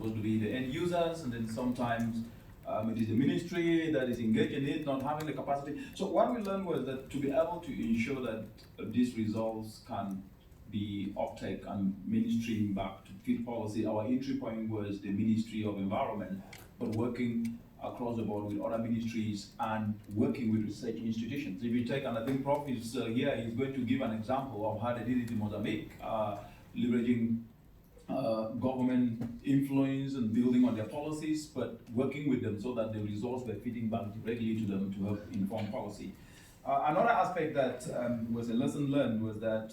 supposed to be the end users, and then sometimes it is the ministry that is engaged in it, not having the capacity. So what we learned was that to be able to ensure that these results can be uptake and mainstream back to fit policy, our entry point was the Ministry of Environment, but working across the board with other ministries and working with research institutions. If you take, and I think Prof is here, he's going to give an example of how they did it in Mozambique, leveraging government influence and building on their policies, but working with them so that the results were feeding back directly to them to help inform policy. Another aspect that was a lesson learned was that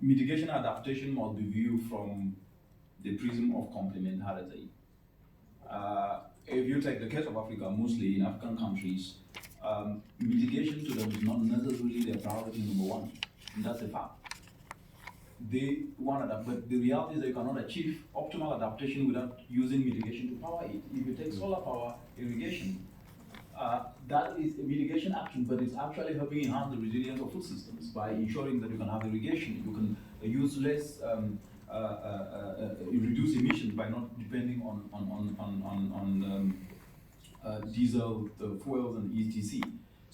mitigation adaptation must be viewed from the prism of complementarity. If you take the case of Africa, mostly in African countries, mitigation to them is not necessarily their priority number one, and that's a fact. They want that, but the reality is that you cannot achieve optimal adaptation without using mitigation to power it. If you take solar power irrigation, that is a mitigation action, but it's actually helping enhance the resilience of food systems by ensuring that you can have irrigation, you can use less, reduce emissions by not depending on diesel, fuels, and etc.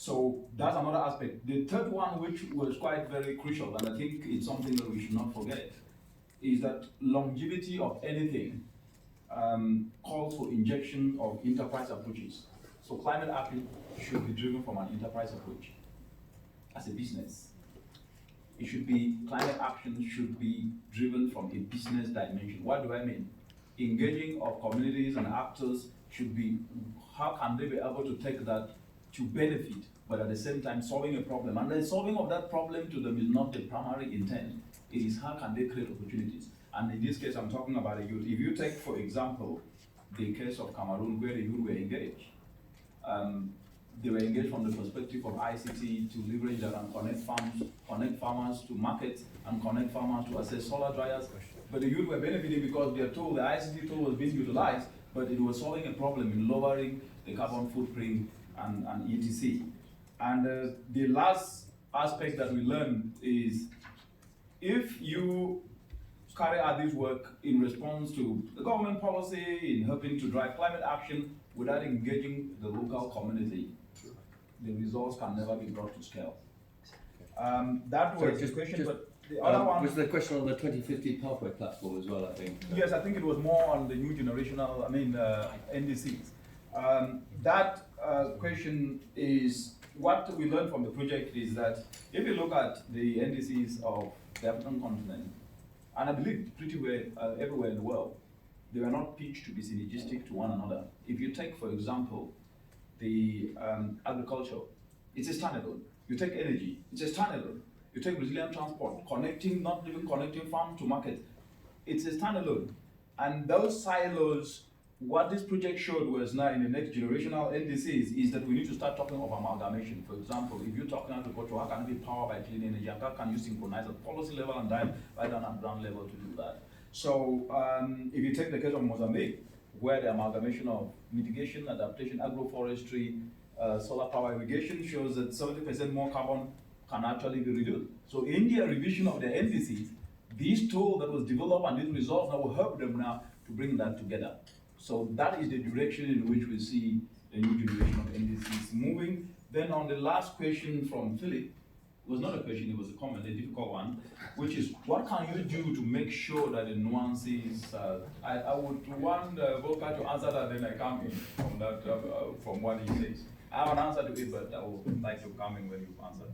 So that's another aspect. The third one, which was quite very crucial, and I think it's something that we should not forget, is that longevity of anything calls for injection of enterprise approaches. So climate action should be driven from an enterprise approach as a business. It should be, climate action should be driven from a business dimension. What do I mean? Engaging of communities and actors should be, how can they be able to take that to benefit, but at the same time solving a problem. And the solving of that problem to them is not the primary intent. It is how can they create opportunities. And in this case, I'm talking about the youth. If you take, for example, the case of Cameroon, where the youth were engaged, they were engaged from the perspective of ICT to leverage that and connect farmers to markets, and connect farmers to access solar dryers. But the youth were benefiting because their tool, the ICT tool, was being utilized, but it was solving a problem in lowering the carbon footprint and etc. And the last aspect that we learned is if you carry out this work in response to the government policy, in helping to drive climate action without engaging the local community, the results can never be brought to scale. That was the question, but the other one was the question on the 2050 pathway platform as well, I think. Yes, I think it was more on the new generational, NDCs. That question is, what we learned from the project is that if you look at the NDCs of the African continent, and I believe pretty well everywhere in the world, they were not pitched to be synergistic to one another. If you take, for example, the agriculture, it's a standalone. You take energy, it's a standalone. You take resilient transport, connecting, not even connecting farm to market, it's a standalone. And those silos, what this project showed was now in the next generational NDCs is that we need to start talking of amalgamation. For example, if you're talking agriculture, how can it be powered by clean energy? And how can you synchronize at policy level and dive right down at ground level to do that? So if you take the case of Mozambique, where the amalgamation of mitigation, adaptation, agroforestry, solar power irrigation shows that 70% more carbon can actually be reduced. So in their revision of their NDCs, this tool that was developed and these results now will help them now to bring that together. So that is the direction in which we see the new generation of NDCs moving. Then on the last question from Philip, it was not a question, it was a comment, a difficult one, which is what can you do to make sure that the nuances, I would want Volker to answer that, then I come in from that, from what he says. I have an answer to it, but I would like to come in when you answer.